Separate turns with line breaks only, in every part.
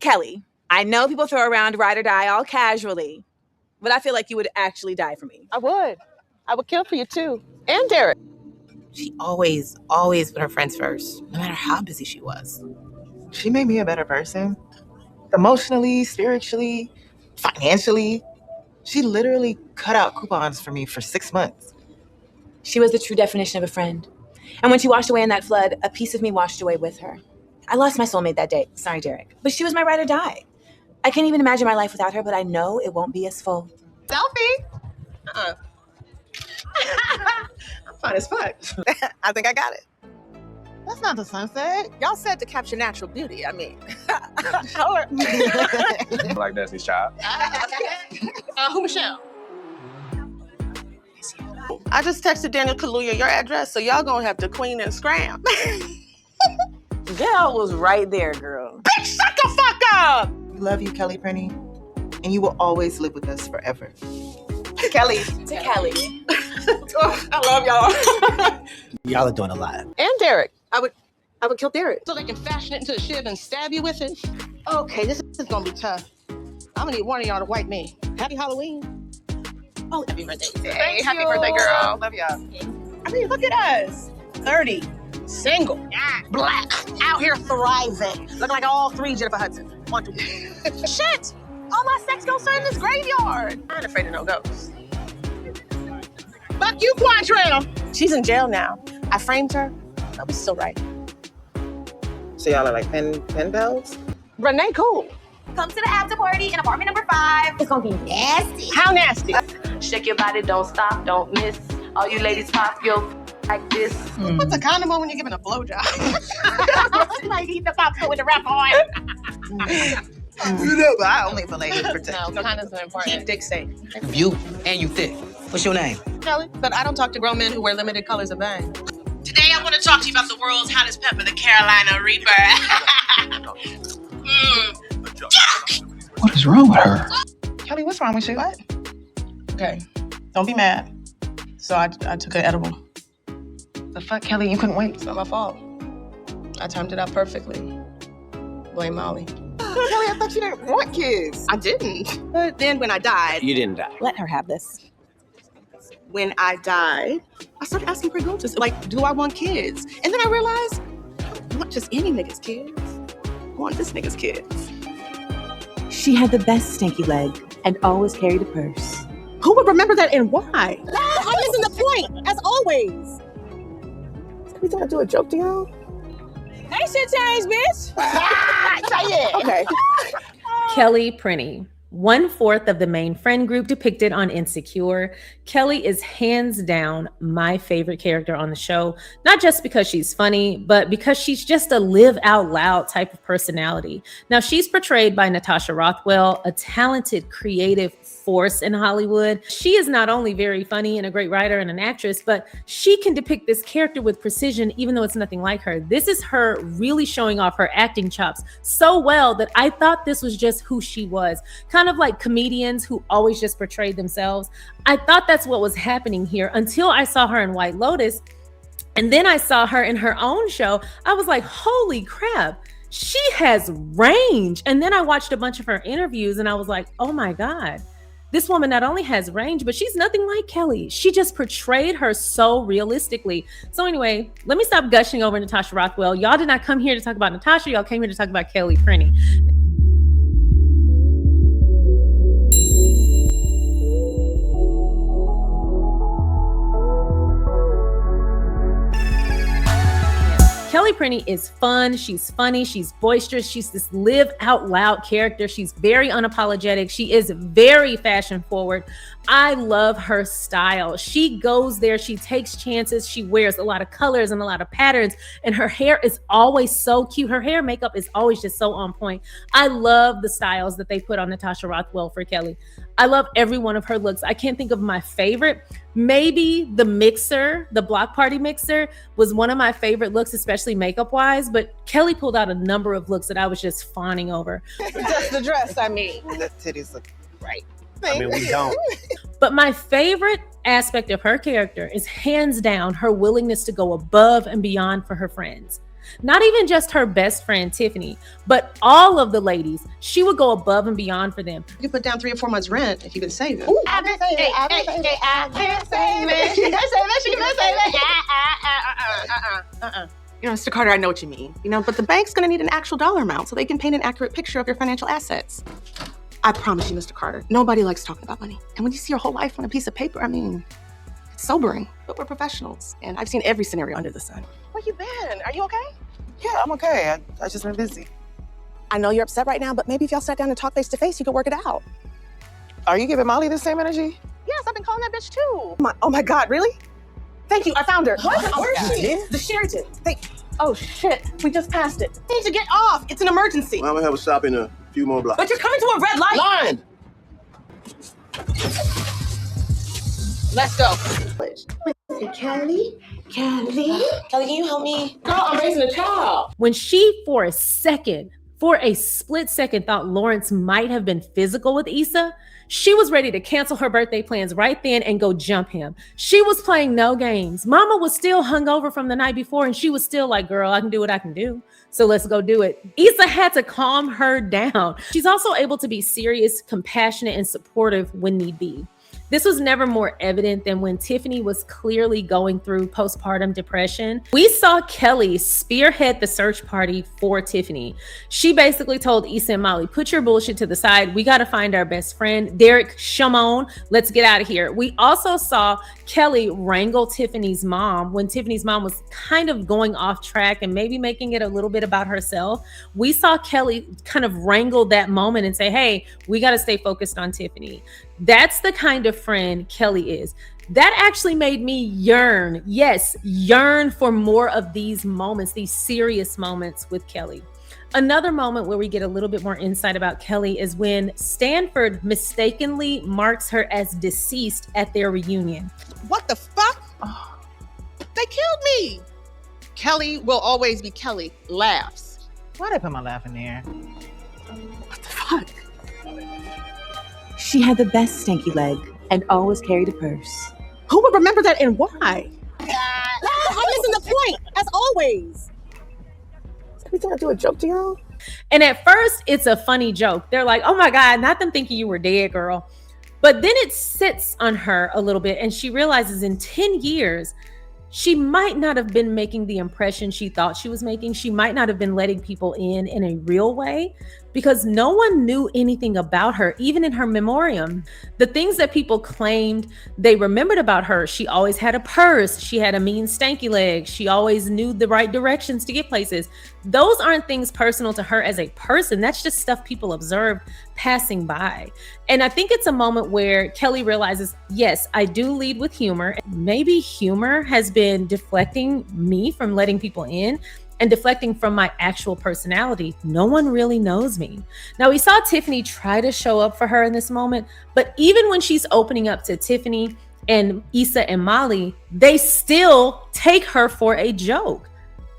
Kelli, I know people throw around ride or die all casually, but I feel like you would actually die for me.
I would kill for you too. And Derek.
She always put her friends first, no matter how busy she was.
She made me a better person. Emotionally, spiritually, financially. She literally cut out coupons for me for 6 months.
She was the true definition of a friend. And when she washed away in that flood, a piece of me washed away with her. I lost my soulmate that day. Sorry, Derek. But she was my ride or die. I can't even imagine my life without her, but I know it won't be as full.
Selfie? I'm fine as fuck.
I think I got it.
That's not the sunset. Y'all said to capture natural beauty. I mean,
Like Destiny's Child.
who Michelle? I just texted Daniel Kaluuya your address, so y'all gonna have to queen and scram.
Gal was right there, girl.
Bitch, shut the fuck up!
We love you, Kelli Prenny, and you will always live with us forever. Kelli.
To Kelli.
I love y'all.
Y'all are doing a lot.
And Derek. I would kill Derek. So they can fashion it into a shiv and stab you with it? Okay, this is gonna be tough. I'm gonna need one of y'all to wipe me. Happy Halloween. Oh, happy birthday.
Happy birthday, girl. Love y'all.
I mean, look at us. 30, single, black, out here thriving. Looking like all three Jennifer Hudson. 1, 2. Shit! All my sex ghosts are in this graveyard. I ain't afraid of no ghosts. Fuck you, Quantrill. She's in jail now. I framed her. I was still right.
So y'all are like pen pals?
Renee, cool.
Come to the after party in apartment number 5. It's gonna be nasty.
How nasty?
Shake your body, don't stop, don't miss. All you ladies pop your like this.
What's a condom on when you're giving a blowjob? Like eat the popsicle with the wrap on.
You know, but I only for ladies protection.
No, condoms are important.
Keep dick safe.
You and you thick. What's your name?
Kelly, but I don't talk to grown men who wear limited colors of bang.
Today I want to talk to you about the world's hottest pepper, the Carolina Reaper.
What is wrong with her?
Kelli, what's wrong with you?
What? Okay, don't be mad. So I took an edible.
The fuck, Kelli? You couldn't wait.
It's not my fault. I timed it out perfectly. Blame Molly.
Kelli, I thought you didn't want kids.
I didn't. But then when I died,
You didn't die.
Let her have this.
when I died, I started asking Preguntas, like, do I want kids? And then I realized, I don't want just any nigga's kids. I want this nigga's kids.
She had the best stanky leg and always carried a purse.
Who would remember that and why? I'm missing the point, as always. Every time I do a joke to y'all.
Hey, shit changed, bitch.
Okay.
Kelli Prenny, 1/4 of the main friend group depicted on Insecure. Kelli is hands down my favorite character on the show, not just because she's funny, but because she's just a live out loud type of personality. Now, she's portrayed by Natasha Rothwell, a talented, creative force in Hollywood. She is not only very funny and a great writer and an actress, but she can depict this character with precision, even though it's nothing like her. This is her really showing off her acting chops so well that I thought this was just who she was. Kind of like comedians who always just portray themselves. I thought that's what was happening here until I saw her in White Lotus. And then I saw her in her own show. I was like, holy crap, she has range. And then I watched a bunch of her interviews and I was like, oh my God. This woman not only has range, but she's nothing like Kelli. She just portrayed her so realistically. So anyway, let me stop gushing over Natasha Rothwell. Y'all did not come here to talk about Natasha. Y'all came here to talk about Kelli Prenny. Kelli Prenny is fun. She's funny. She's boisterous. She's this live out loud character. She's very unapologetic. She is very fashion forward. I love her style. She goes there. She takes chances. She wears a lot of colors and a lot of patterns. And her hair is always so cute. Her hair makeup is always just so on point. I love the styles that they put on Natasha Rothwell for Kelli. I love every one of her looks. I can't think of my favorite. Maybe the mixer, the block party mixer, was one of my favorite looks, especially makeup wise. But Kelli pulled out a number of looks that I was just fawning over.
Just the dress, I mean.
The titties look right.
I mean, we don't.
But my favorite aspect of her character is hands down her willingness to go above and beyond for her friends. Not even just her best friend, Tiffany, but all of the ladies. She would go above and beyond for them.
You can put down 3 or 4 months rent if you've been saving.
Ooh, I've been saving. I've been saving.
She been saving.
You know, Mr. Carter, I know what you mean. You know, but the bank's gonna need an actual dollar amount so they can paint an accurate picture of your financial assets. I promise you, Mr. Carter, nobody likes talking about money. And when you see your whole life on a piece of paper, I mean, it's sobering. But we're professionals, and I've seen every scenario under the sun.
Where you been? Are you okay?
Yeah, I'm okay. I just been busy.
I know you're upset right now, but maybe if y'all sat down and talked face to face, you could work it out.
Are you giving Molly the same energy?
Yes, I've been calling that bitch too.
Oh my God, really? Thank you, I found her.
What? Where is she?
The Sheraton. Oh shit, we just passed it. I need to get off. It's an emergency.
Well, I'm gonna have a stop in a few more blocks.
But you're coming to a red light.
Line!
Let's go.
Kelli? Kelli, can you help me?
Girl, I'm raising a child.
When she, for a split second, thought Lawrence might have been physical with Issa, she was ready to cancel her birthday plans right then and go jump him. She was playing no games. Mama was still hungover from the night before, and she was still like, girl, I can do what I can do. So let's go do it. Issa had to calm her down. She's also able to be serious, compassionate, and supportive when need be. This was never more evident than when Tiffany was clearly going through postpartum depression. We saw Kelli spearhead the search party for Tiffany. She basically told Issa and Molly, put your bullshit to the side. We got to find our best friend. Derek, Shimon, let's get out of here. We also saw Kelli wrangle Tiffany's mom when Tiffany's mom was kind of going off track and maybe making it a little bit about herself. We saw Kelli kind of wrangle that moment and say, hey, we got to stay focused on Tiffany. That's the kind of friend Kelli is. That actually made me yearn for more of these moments, these serious moments with Kelli. Another moment where we get a little bit more insight about Kelli is when Stanford mistakenly marks her as deceased at their reunion.
What the fuck? Oh. They killed me. Kelli will always be Kelli. Laughs.
Why'd I put my laugh in there?
What the fuck?
She had the best stanky leg and always carried a purse.
Who would remember that and why? I'm missing the point, as always. Every time I do a joke to y'all.
And at first, it's a funny joke. They're like, oh my God, not them thinking you were dead, girl. But then it sits on her a little bit and she realizes in 10 years, she might not have been making the impression she thought she was making. She might not have been letting people in a real way because no one knew anything about her, even in her memoriam. The things that people claimed they remembered about her, she always had a purse, she had a mean stanky leg, she always knew the right directions to get places. Those aren't things personal to her as a person. That's just stuff people observed passing by. And I think it's a moment where Kelli realizes, yes, I do lead with humor. Maybe humor has been deflecting me from letting people in and deflecting from my actual personality. No one really knows me. Now, we saw Tiffany try to show up for her in this moment, but even when she's opening up to Tiffany and Issa and Molly, they still take her for a joke.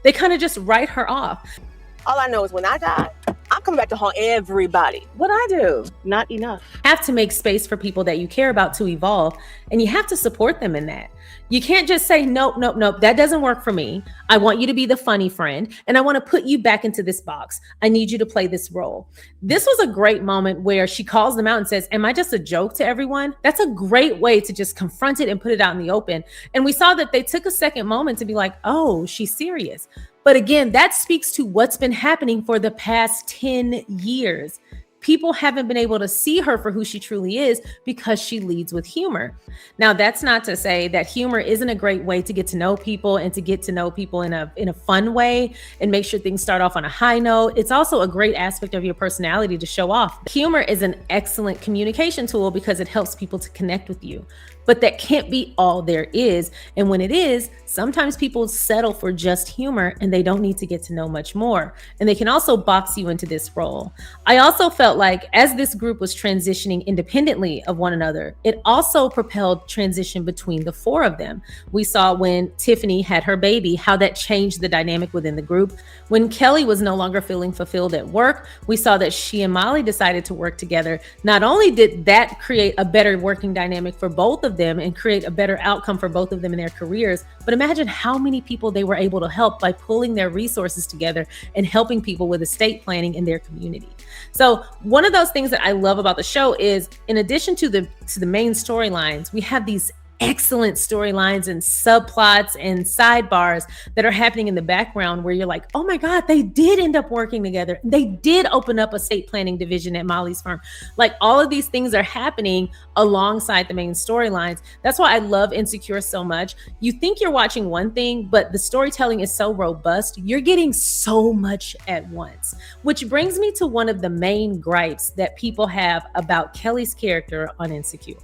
They kind of just write her off.
All I know is when I die, I'm coming back to haunt everybody. What'd I do? Not enough.
Have to make space for people that you care about to evolve, and you have to support them in that. You can't just say, nope, that doesn't work for me. I want you to be the funny friend, and I want to put you back into this box. I need you to play this role. This was a great moment where she calls them out and says, am I just a joke to everyone? That's a great way to just confront it and put it out in the open. And we saw that they took a second moment to be like, oh, she's serious. But again, that speaks to what's been happening for the past 10 years. People haven't been able to see her for who she truly is because she leads with humor. Now, that's not to say that humor isn't a great way to get to know people and to get to know people in a fun way and make sure things start off on a high note. It's also a great aspect of your personality to show off. Humor is an excellent communication tool because it helps people to connect with you. But that can't be all there is. And when it is, sometimes people settle for just humor and they don't need to get to know much more. And they can also box you into this role. I also felt like as this group was transitioning independently of one another, it also propelled transition between the four of them. We saw when Tiffany had her baby, how that changed the dynamic within the group. When Kelli was no longer feeling fulfilled at work, we saw that she and Molly decided to work together. Not only did that create a better working dynamic for both of of them and create a better outcome for both of them in their careers. But imagine how many people they were able to help by pulling their resources together and helping people with estate planning in their community. So one of those things that I love about the show is, in addition to the main storylines, we have these excellent storylines and subplots and sidebars that are happening in the background where you're like, oh my God, they did end up working together. They did open up a estate planning division at Molly's firm. Like, all of these things are happening alongside the main storylines. That's why I love Insecure so much. You think you're watching one thing, but the storytelling is so robust. You're getting so much at once, which brings me to one of the main gripes that people have about Kelly's character on Insecure.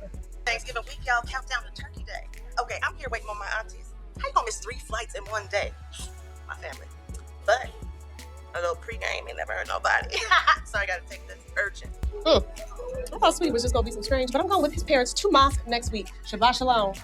Thanksgiving week, y'all, countdown to Turkey Day. Okay, I'm here waiting on my aunties. How you gonna miss 3 flights in one day? My family. But a little pregame ain't never hurt nobody. So I gotta take this urgent.
I thought Sweet was just gonna be some strange, but I'm going with his parents to mosque next week. Shabbat shalom.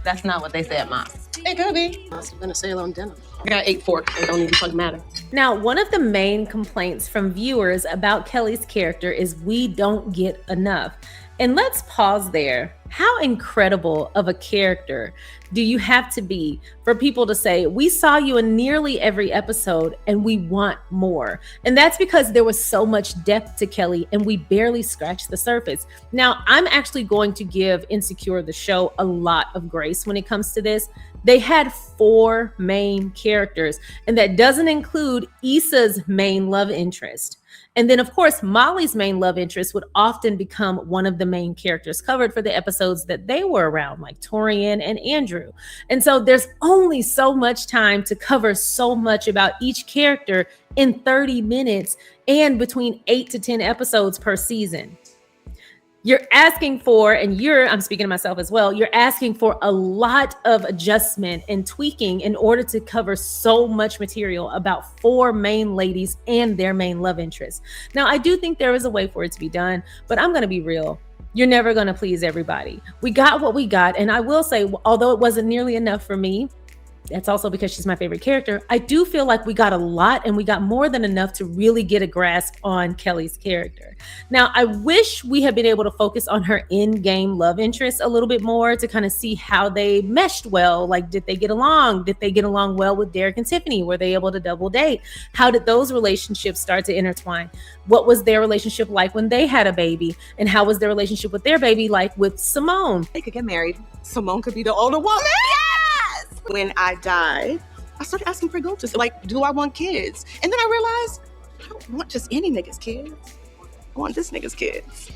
That's not what they say at mosque.
It could be. Must have been a sale on dinner. I got 8 forks. It don't even fucking matter.
Now, one of the main complaints from viewers about Kelly's character is we don't get enough. And let's pause there. How incredible of a character do you have to be for people to say, we saw you in nearly every episode and we want more? And that's because there was so much depth to Kelly and we barely scratched the surface. Now, I'm actually going to give Insecure, the show, a lot of grace when it comes to this. They had 4 main characters, and that doesn't include Issa's main love interest. And then, of course, Molly's main love interest would often become one of the main characters covered for the episodes that they were around, like Torian and Andrew. And so there's only so much time to cover so much about each character in 30 minutes and between 8 to 10 episodes per season. You're asking for, and I'm speaking to myself as well, you're asking for a lot of adjustment and tweaking in order to cover so much material about 4 main ladies and their main love interests. Now, I do think there is a way for it to be done, but I'm going to be real. You're never going to please everybody. We got what we got. And I will say, although it wasn't nearly enough for me, that's also because she's my favorite character, I do feel like we got a lot and we got more than enough to really get a grasp on Kelly's character. Now, I wish we had been able to focus on her in-game love interest a little bit more to kind of see how they meshed well. Like, did they get along? Did they get along well with Derek and Tiffany? Were they able to double date? How did those relationships start to intertwine? What was their relationship like when they had a baby? And how was their relationship with their baby like with Simone?
They could get married.
Simone could be the older woman. When I died, I started asking Preguntas, like, do I want kids? And then I realized, I don't want just any nigga's kids. I want this nigga's kids.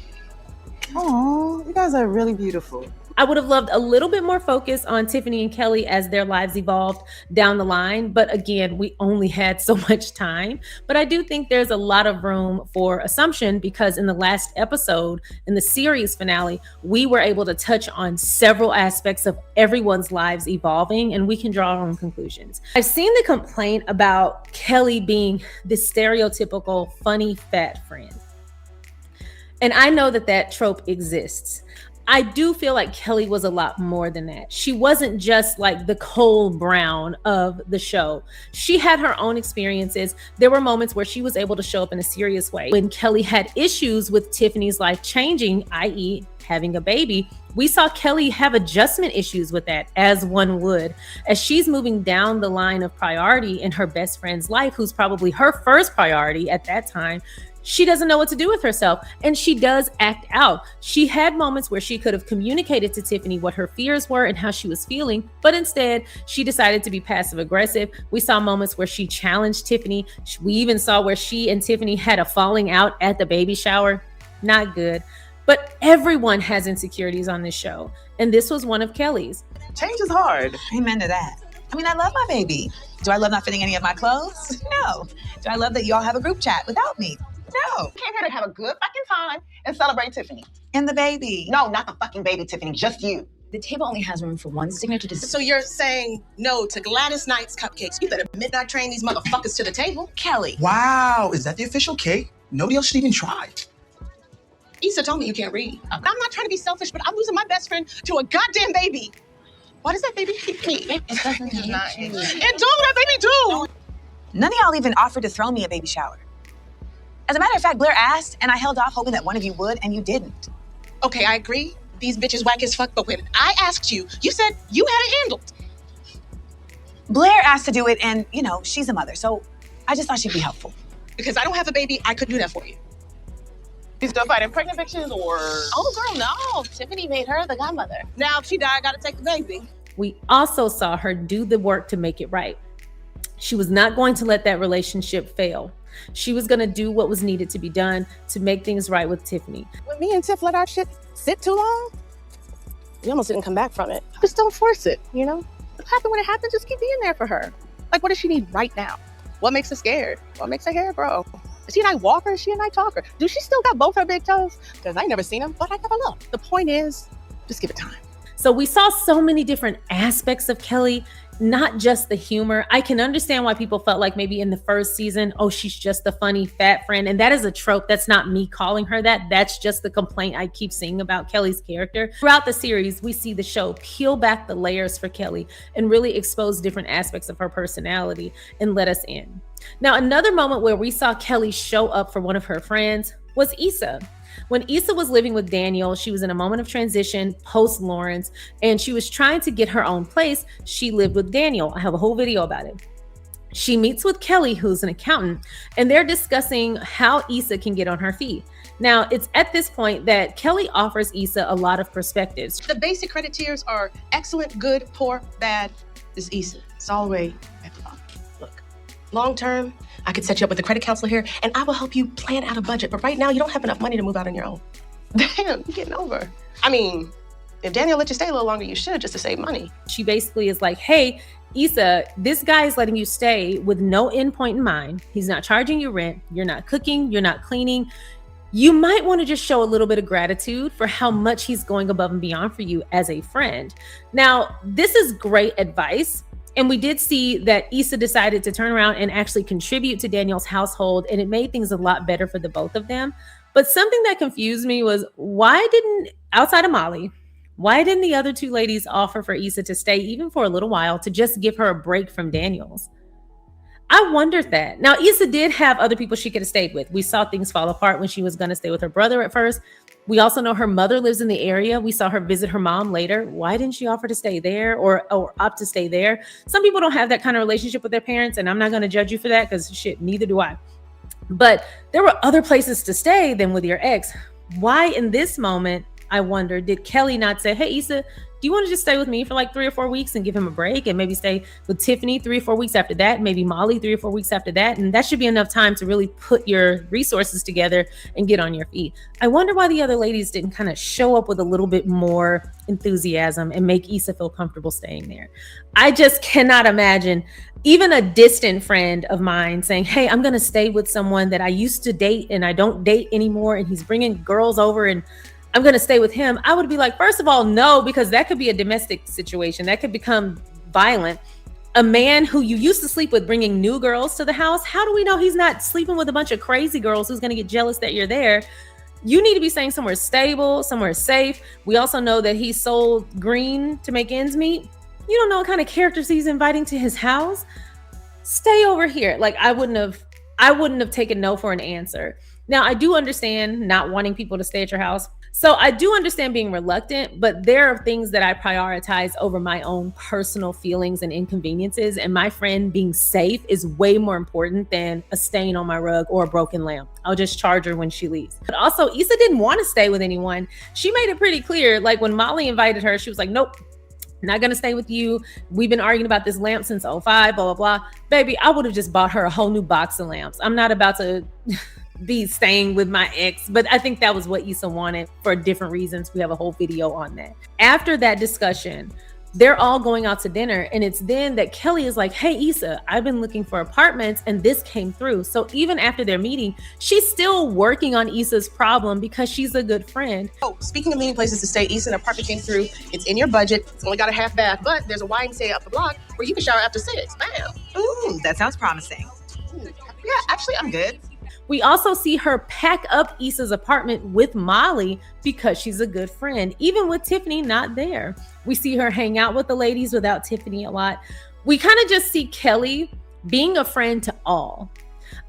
Oh, you guys are really beautiful.
I would have loved a little bit more focus on Tiffany and Kelly as their lives evolved down the line. But again, we only had so much time. But I do think there's a lot of room for assumption because in the last episode, in the series finale, we were able to touch on several aspects of everyone's lives evolving, and we can draw our own conclusions. I've seen the complaint about Kelly being the stereotypical funny fat friend. And I know that that trope exists. I do feel like Kelly was a lot more than that. She wasn't just like the Cole Brown of the show. She had her own experiences. There were moments where she was able to show up in a serious way. When Kelly had issues with Tiffany's life changing, i.e. having a baby, we saw Kelly have adjustment issues with that, as one would. As she's moving down the line of priority in her best friend's life, who's probably her first priority at that time, she doesn't know what to do with herself, and she does act out. She had moments where she could have communicated to Tiffany what her fears were and how she was feeling, but instead she decided to be passive aggressive. We saw moments where she challenged Tiffany. We even saw where she and Tiffany had a falling out at the baby shower. Not good. But everyone has insecurities on this show, and this was one of Kelly's.
Change is hard.
Amen to that. I mean, I love my baby. Do I love not fitting any of my clothes? No. Do I love that y'all have a group chat without me? No.
Came here to have a good fucking time and celebrate Tiffany.
And the baby.
No, not the fucking baby, Tiffany, just you.
The table only has room for one signature to...
So you're saying no to Gladys Knight's cupcakes. You better midnight train these motherfuckers to the table.
Kelly.
Wow, is that the official cake? Nobody else should even try.
Issa told me you can't read. I'm not trying to be selfish, but I'm losing my best friend to a goddamn baby. Why does that baby hit me? It doesn't hit you. It do, that baby do.
None of y'all even offered to throw me a baby shower. As a matter of fact, Blair asked, and I held off hoping that one of you would, and you didn't.
Okay, I agree.
These bitches whack as fuck, but when I asked you, you said you had it handled.
Blair asked to do it, and, she's a mother, so I just thought she'd be helpful.
Because I don't have a baby, I couldn't do that for you.
You still fighting pregnant bitches or?
Oh, girl, no. Tiffany made her the godmother. Now, if she died, I gotta take the baby.
We also saw her do the work to make it right. She was not going to let that relationship fail. She was going to do what was needed to be done to make things right with Tiffany.
When me and Tiff let our shit sit too long, we almost didn't come back from it. Just don't force it, What happened when it happened, just keep being there for her. Like, what does she need right now? What makes her scared? What makes her hair grow? Is she a night walker? Is she a night talker? Do she still got both her big toes? Because I ain't never seen them, but I never looked. The point is, just give it time.
So we saw so many different aspects of Kelli, not just the humor. I can understand why people felt like maybe in the first season, oh, she's just a funny fat friend. And that is a trope. That's not me calling her that. That's just the complaint I keep seeing about Kelli's character. Throughout the series, we see the show peel back the layers for Kelli and really expose different aspects of her personality and let us in. Now, another moment where we saw Kelli show up for one of her friends was Issa. When Issa was living with Daniel, she was in a moment of transition post Lawrence, and she was trying to get her own place. She lived with Daniel. I have a whole video about it. She meets with Kelli, who's an accountant, and they're discussing how Issa can get on her feet. Now, it's at this point that Kelli offers Issa a lot of perspectives.
The basic credit tiers are excellent, good, poor, bad. This is Issa. It's all the way at the bottom. Look, long term, I could set you up with a credit counselor here, and I will help you plan out a budget. But right now, you don't have enough money to move out on your own. Damn, you're getting over. I mean, if Daniel let you stay a little longer, you should, just to save money.
She basically is like, hey, Issa, this guy is letting you stay with no end point in mind. He's not charging you rent. You're not cooking. You're not cleaning. You might want to just show a little bit of gratitude for how much he's going above and beyond for you as a friend. Now, this is great advice. And we did see that Issa decided to turn around and actually contribute to Daniel's household, and it made things a lot better for the both of them. But something that confused me was outside of Molly, why didn't the other two ladies offer for Issa to stay even for a little while to just give her a break from Daniel's? I wondered that. Now, Issa did have other people she could have stayed with. We saw things fall apart when she was going to stay with her brother at first. We also know her mother lives in the area. We saw her visit her mom later. Why didn't she offer to stay there or opt to stay there? Some people don't have that kind of relationship with their parents, and I'm not going to judge you for that because shit, neither do I. But there were other places to stay than with your ex. Why in this moment, I wonder, did Kelli not say, hey, Issa, do you want to just stay with me for like 3 or 4 weeks and give him a break and maybe stay with Tiffany 3 or 4 weeks after that, maybe Molly 3 or 4 weeks after that? And that should be enough time to really put your resources together and get on your feet. I wonder why the other ladies didn't kind of show up with a little bit more enthusiasm and make Issa feel comfortable staying there. I just cannot imagine even a distant friend of mine saying, hey, I'm going to stay with someone that I used to date and I don't date anymore, and he's bringing girls over and I'm going to stay with him. I would be like, first of all, no, because that could be a domestic situation. That could become violent. A man who you used to sleep with bringing new girls to the house, how do we know he's not sleeping with a bunch of crazy girls who's going to get jealous that you're there? You need to be staying somewhere stable, somewhere safe. We also know that he sold green to make ends meet. You don't know what kind of characters he's inviting to his house. Stay over here. Like, I wouldn't have taken no for an answer. Now, I do understand not wanting people to stay at your house. So I do understand being reluctant, but there are things that I prioritize over my own personal feelings and inconveniences. And my friend being safe is way more important than a stain on my rug or a broken lamp. I'll just charge her when she leaves. But also, Issa didn't want to stay with anyone. She made it pretty clear. Like when Molly invited her, she was like, nope, not going to stay with you. We've been arguing about this lamp since 2005, blah, blah, blah. Baby, I would have just bought her a whole new box of lamps. I'm not about to be staying with my ex, but I think that was what Issa wanted for different reasons. We have a whole video on that. After that discussion, they're all going out to dinner, and it's then that Kelli is like, hey, Issa, I've been looking for apartments and this came through. So even after their meeting, she's still working on Issa's problem because she's a good friend.
Oh, speaking of meeting places to stay, Issa, an apartment came through. It's in your budget. It's only got a half bath, but there's a YMCA up the block where you can shower after 6. Bam.
Ooh, that sounds promising.
Yeah, actually, I'm good.
We also see her pack up Issa's apartment with Molly because she's a good friend, even with Tiffany not there. We see her hang out with the ladies without Tiffany a lot. We kind of just see Kelli being a friend to all.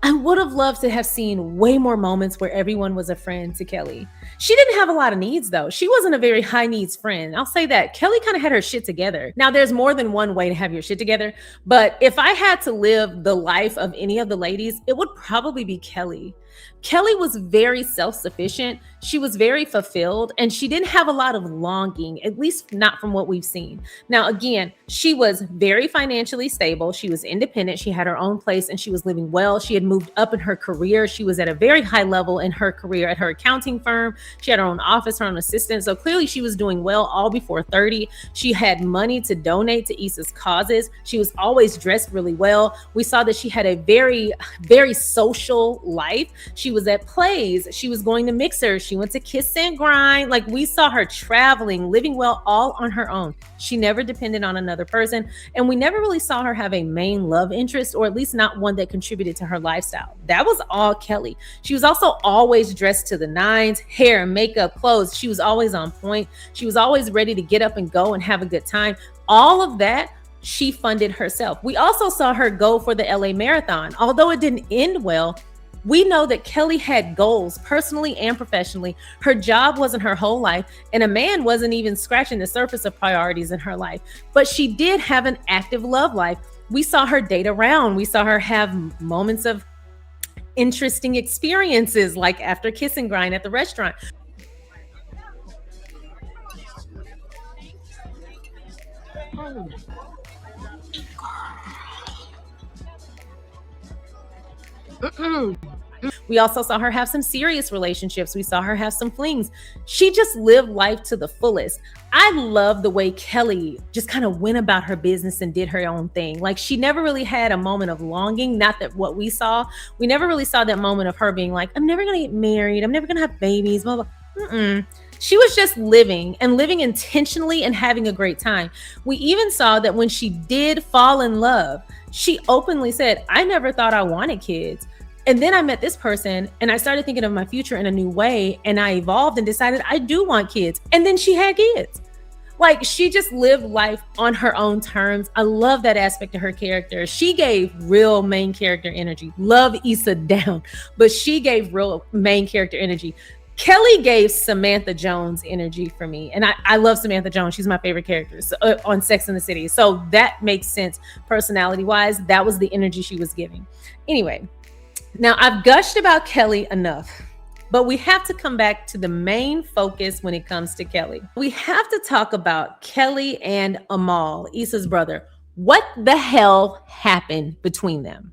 I would have loved to have seen way more moments where everyone was a friend to Kelli. She didn't have a lot of needs though. She wasn't a very high needs friend. I'll say that. Kelli kind of had her shit together. Now there's more than one way to have your shit together, but if I had to live the life of any of the ladies, it would probably be Kelli. Kelli was very self-sufficient. She was very fulfilled, and she didn't have a lot of longing, at least not from what we've seen. Now, again, she was very financially stable. She was independent. She had her own place, and she was living well. She had moved up in her career. She was at a very high level in her career at her accounting firm. She had her own office, her own assistant. So clearly she was doing well all before 30. She had money to donate to Issa's causes. She was always dressed really well. We saw that she had a very, very social life. She was at plays. She was going to mixers. She went to Kiss and Grind. Like, we saw her traveling, living well, all on her own. She never depended on another person. And we never really saw her have a main love interest, or at least not one that contributed to her lifestyle. That was all Kelli. She was also always dressed to the nines, hair, makeup, clothes. She was always on point. She was always ready to get up and go and have a good time. All of that she funded herself. We also saw her go for the LA Marathon. Although it didn't end well, we know that Kelli had goals personally and professionally. Her job wasn't her whole life, and a man wasn't even scratching the surface of priorities in her life. But she did have an active love life. We saw her date around. We saw her have moments of interesting experiences, like after Kiss and Grind at the restaurant. We also saw her have some serious relationships. We saw her have some flings. She just lived life to the fullest. I love the way Kelli just kind of went about her business and did her own thing. Like, she never really had a moment of longing. Not that what we saw. We never really saw that moment of her being like, I'm never going to get married. I'm never going to have babies, blah, blah. She was just living intentionally and having a great time. We even saw that when she did fall in love, she openly said, I never thought I wanted kids. And then I met this person and I started thinking of my future in a new way, and I evolved and decided I do want kids. And then she had kids. Like, she just lived life on her own terms. I love that aspect of her character. She gave real main character energy. Love Issa down, but she gave real main character energy. Kelli gave Samantha Jones energy for me. And I love Samantha Jones. She's my favorite character on Sex and the City. So that makes sense personality-wise. That was the energy she was giving. Anyway, now I've gushed about Kelli enough, but we have to come back to the main focus when it comes to Kelli. We have to talk about Kelli and Ahmal, Issa's brother. What the hell happened between them?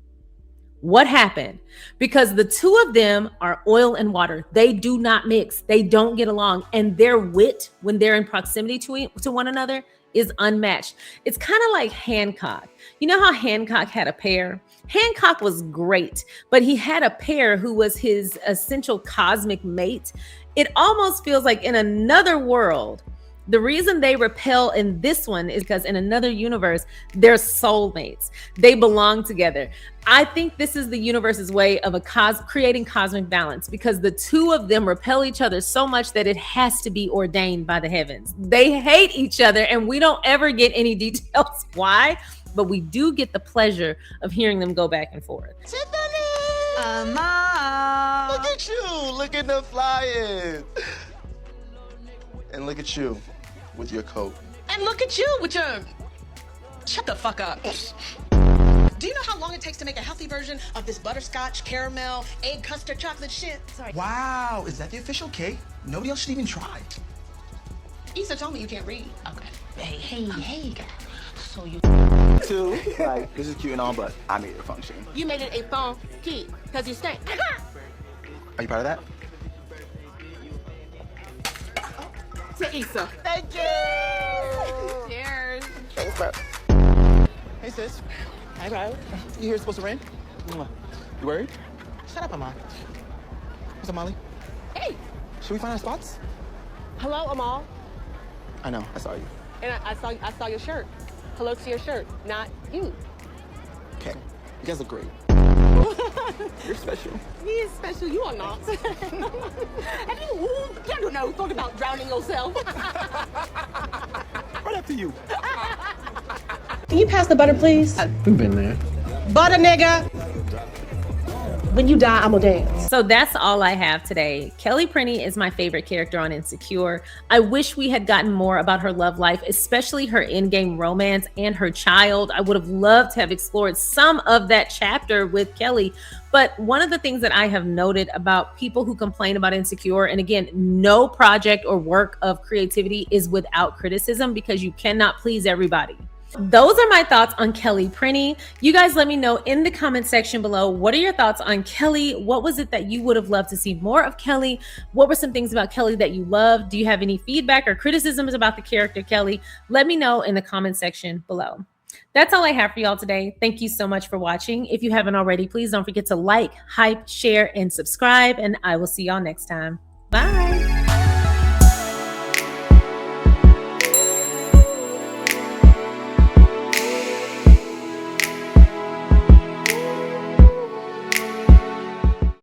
What happened? Because the two of them are oil and water. They do not mix. They don't get along. And their wit, when they're in proximity to one another, is unmatched. It's kind of like Hancock. You know how Hancock had a pair? Hancock was great, but he had a pair who was his essential cosmic mate. It almost feels like in another world, the reason they repel in this one is because in another universe, they're soulmates. They belong together. I think this is the universe's way of creating cosmic balance, because the two of them repel each other so much that it has to be ordained by the heavens. They hate each other, and we don't ever get any details why, but we do get the pleasure of hearing them go back and forth.
Tiffany!
Ahmal!
Look at you! Look at the flyers! And look at you with your coat.
And look at you with your... Shut the fuck up. Do you know how long it takes to make a healthy version of this butterscotch, caramel, egg custard, chocolate shit? Sorry.
Wow, is that the official cake? Nobody else should even try.
Issa told me you can't read. Okay. Hey, guys. So you...
Two, like, this is cute and all, but I made it function.
You made it a funky, because you stink.
Are you proud of that?
To Issa.
Thank you!
Cheers.
Thanks, bro. Hey, sis.
Hi, bro.
You hear it's supposed to rain? You worried?
Shut up, Ahmal.
What's up, Molly?
Hey.
Should we find our spots?
Hello, Ahmal.
I know, I saw you.
And I saw your shirt. Hello to your shirt, not you.
Okay, you guys look great. You're special.
He is special, you are not. Have you know, thought about drowning yourself?
Right after you.
Can you pass the butter, please?
We've been there.
Butter, nigga. When you die, I'm gonna dance.
So that's all I have today. Kelli Prenny is my favorite character on Insecure. I wish we had gotten more about her love life, especially her in-game romance and her child. I would have loved to have explored some of that chapter with Kelli. But one of the things that I have noted about people who complain about Insecure, and again, no project or work of creativity is without criticism because you cannot please everybody. Those are my thoughts on Kelli Prenny. You guys let me know in the comment section below, what are your thoughts on Kelli? What was it that you would have loved to see more of Kelli? What were some things about Kelli that you loved? Do you have any feedback or criticisms about the character Kelli? Let me know in the comment section below. That's all I have for y'all today. Thank you so much for watching. If you haven't already, please don't forget to like, hype, share, and subscribe, and I will see y'all next time. Bye.